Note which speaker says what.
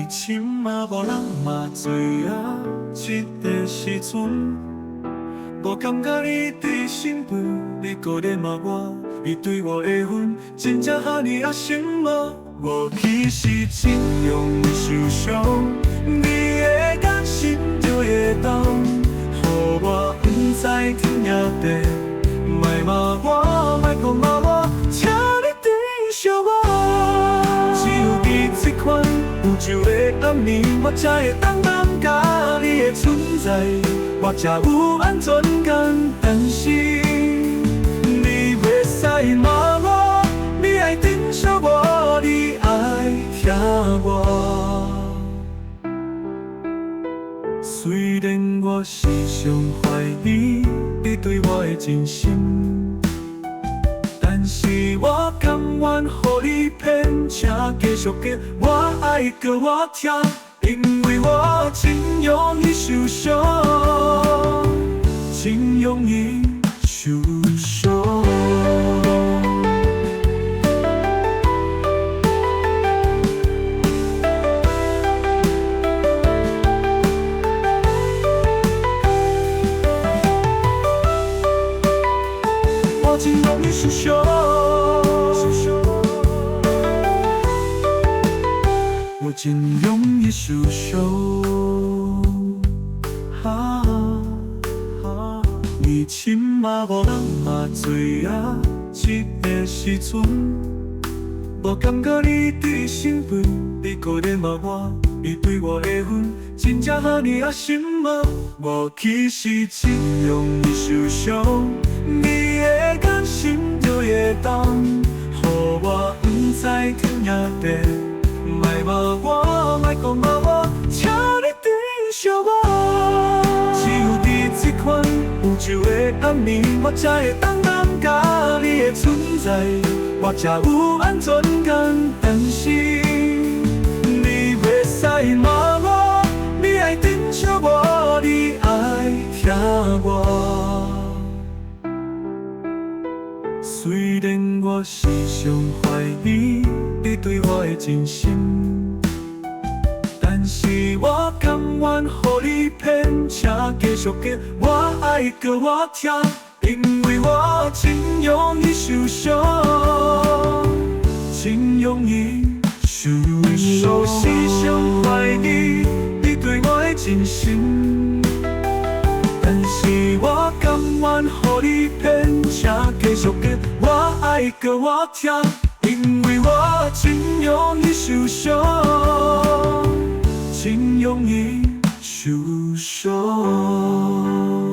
Speaker 1: 深嘛无人嘛知啊，这个时阵，无感觉你对身份，你搁恋嘛我，你对我的恨，真正哈你啊心吗？我其实真容易受伤，你的感心就会动，予我不知天也地，莫骂我，莫讲骂我，请你珍惜我。只有伫这款有酒的暗暝，我才会当感觉你的存在，我才有安全感。但是你袂使骂我，你爱珍惜我，你爱听我。虽然我时常怀疑你对我的真心，但是我甘愿予你骗，请继续给我爱搁我听，因为我真容易受伤，真容易受伤。我真容易受伤，我真容易受伤。你深嘛无人嘛知啊，这个时阵，无感觉你对身份，你搁恋嘛我，你对我的恨，真正哈你啊心吗？我其实真容易受伤，你的感心就会动，予我不知天也地，莫骂我，莫讲骂我，请你珍惜我。只有伫这款有酒的暗暝，我才会当感觉你的存在，我才有安全感。但是你袂使骂我，你爱珍惜我，你爱听我。虽然我时常怀疑你对我的真心，但是我甘愿予你骗，请继续给我爱搁我听，因为我真容易受伤，真容易受伤。时常怀疑你对我的真心，但是我甘愿予你骗，请继续给我爱搁我听，因为我真容易受伤，真容易受伤。